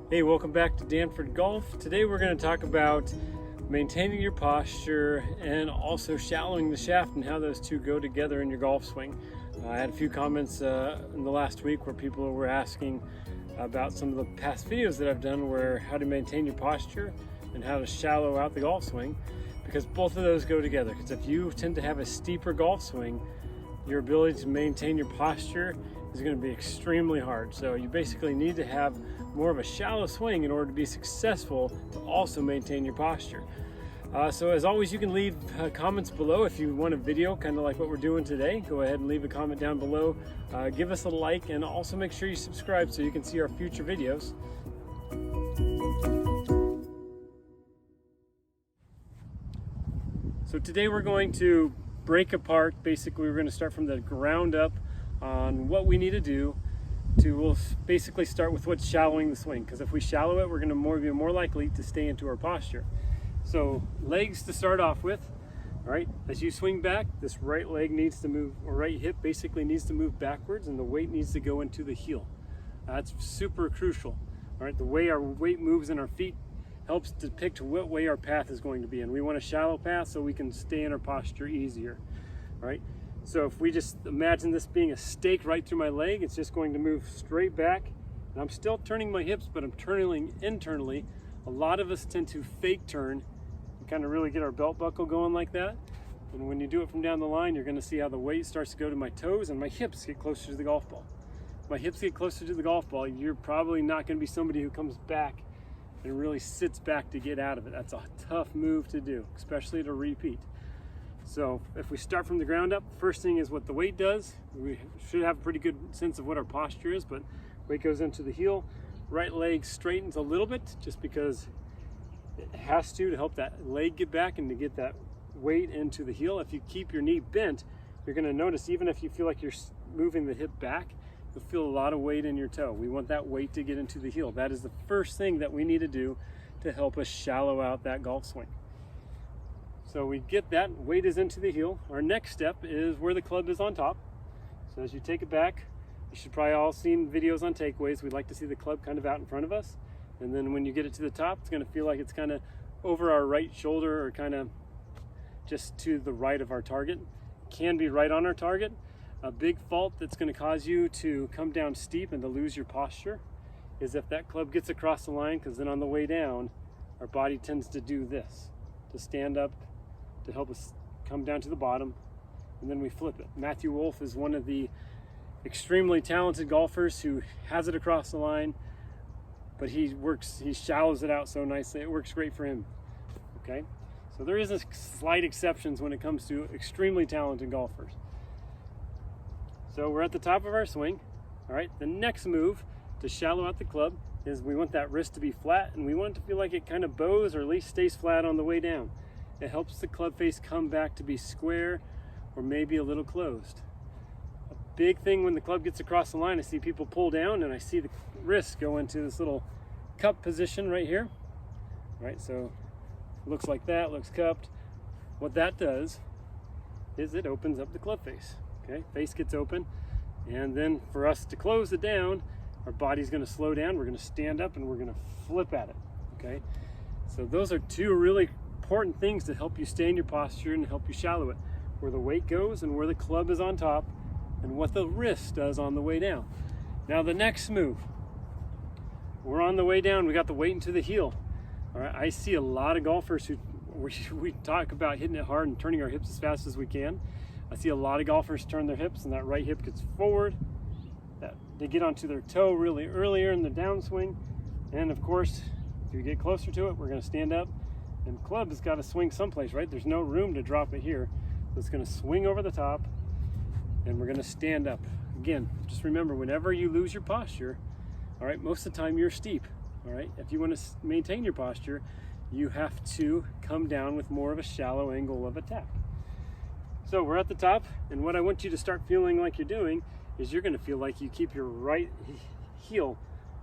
Hey, welcome back to Danford Golf. Today we're going to talk about maintaining your posture and also shallowing the shaft and how those two go together in your golf swing. I had a few comments in the last week where people were asking about some of the past videos that I've done where how to maintain your posture and how to shallow out the golf swing, because both of those go together. Because if you tend to have a steeper golf swing, your ability to maintain your posture is going to be extremely hard. So you basically need to have more of a shallow swing in order to be successful to also maintain your posture. So as always, you can leave comments below if you want a video kind of like what we're doing today. Go ahead and leave a comment down below. Give us a like, and also make sure you subscribe so you can see our future videos. So today we're going to break apart. Basically, we're going to start from the ground up on what we need to do we'll basically start with what's shallowing the swing, because if we shallow it, we're going to be more likely to stay into our posture. So legs to start off with. All right, as you swing back, this right leg needs to move, or right hip basically needs to move backwards, and the weight needs to go into the heel. That's super crucial. All right, the way our weight moves in our feet helps depict what way our path is going to be, and we want a shallow path so we can stay in our posture easier. All right, so if we just imagine this being a stake right through my leg, it's just going to move straight back, and I'm still turning my hips, but I'm turning internally. A lot of us tend to fake turn and kind of really get our belt buckle going like that, and when you do it from down the line, you're going to see how the weight starts to go to my toes and my hips get closer to the golf ball. If my hips get closer to the golf ball, you're probably not going to be somebody who comes back and really sits back to get out of it. That's a tough move to do, especially to repeat. So if we start from the ground up, first thing is what the weight does. We should have a pretty good sense of what our posture is, but weight goes into the heel. Right leg straightens a little bit just because it has to help that leg get back and to get that weight into the heel. If you keep your knee bent, you're going to notice even if you feel like you're moving the hip back, you'll feel a lot of weight in your toe. We want that weight to get into the heel. That is the first thing that we need to do to help us shallow out that golf swing. So we get that, weight is into the heel. Our next step is where the club is on top. So as you take it back, you should probably all seen videos on takeaways. We'd like to see the club kind of out in front of us. And then when you get it to the top, it's going to feel like it's kind of over our right shoulder or kind of just to the right of our target. It can be right on our target. A big fault that's going to cause you to come down steep and to lose your posture is if that club gets across the line, because then on the way down, our body tends to do this, to stand up, to help us come down to the bottom, and then we flip it. Matthew Wolff is one of the extremely talented golfers who has it across the line, but he shallows it out so nicely. It works great for him. Okay, so there is a slight exceptions when it comes to extremely talented golfers. So we're at the top of our swing. All right, the next move to shallow out the club is we want that wrist to be flat, and we want it to feel like it kind of bows or at least stays flat on the way down. It helps the club face come back to be square or maybe a little closed. A big thing when the club gets across the line, I see people pull down and I see the wrist go into this little cup position right here. All right, so it looks like that, looks cupped. What that does is it opens up the club face. Okay, face gets open, and then for us to close it down, our body's going to slow down. We're going to stand up and we're going to flip at it. Okay, so those are two really important things to help you stay in your posture and help you shallow it: where the weight goes and where the club is on top, and what the wrist does on the way down. Now the next move, we're on the way down, we got the weight into the heel. All right, I see a lot of golfers who we talk about hitting it hard and turning our hips as fast as we can. I see a lot of golfers turn their hips and that right hip gets forward, that they get onto their toe really earlier in the downswing, and of course if you get closer to it, we're going to stand up, and club has got to swing someplace, right? There's no room to drop it here, so it's going to swing over the top, and we're going to stand up. Again, just remember, whenever you lose your posture, all right, most of the time you're steep. All right, if you want to maintain your posture, you have to come down with more of a shallow angle of attack. So we're at the top, and what I want you to start feeling like you're doing is you're going to feel like you keep your right heel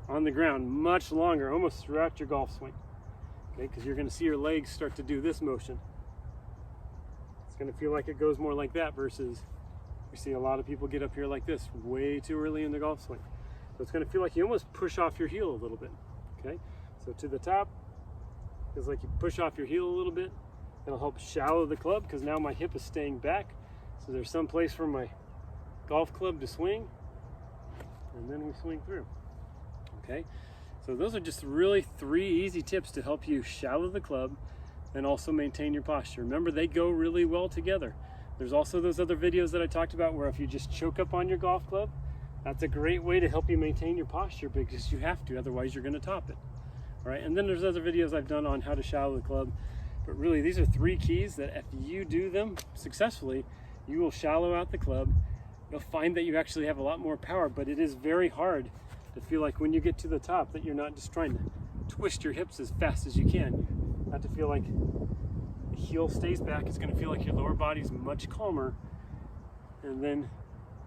on the ground much longer, almost throughout your golf swing. Okay, because you're going to see your legs start to do this motion. It's going to feel like it goes more like that versus we see a lot of people get up here like this way too early in the golf swing. So it's going to feel like you almost push off your heel a little bit. Okay, so to the top is like you push off your heel a little bit. It'll help shallow the club because now my hip is staying back. So there's some place for my golf club to swing, and then we swing through. Okay, so those are just really 3 easy tips to help you shallow the club and also maintain your posture. Remember, they go really well together. There's also those other videos that I talked about where if you just choke up on your golf club, that's a great way to help you maintain your posture because you have to, otherwise you're going to top it. All right, and then there's other videos I've done on how to shallow the club. But really, these are 3 keys that if you do them successfully, you will shallow out the club. You'll find that you actually have a lot more power, but it is very hard to feel like when you get to the top that you're not just trying to twist your hips as fast as you can. You have to feel like the heel stays back. It's going to feel like your lower body's much calmer, and then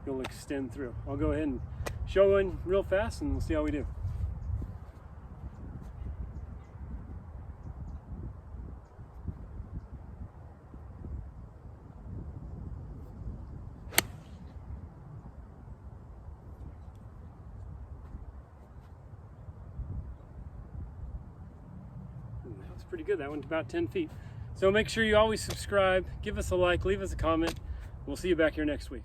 you'll extend through. I'll go ahead and show one real fast and we'll see how we do. That was pretty good. That went about 10 feet. So make sure you always subscribe, give us a like, leave us a comment. We'll see you back here next week.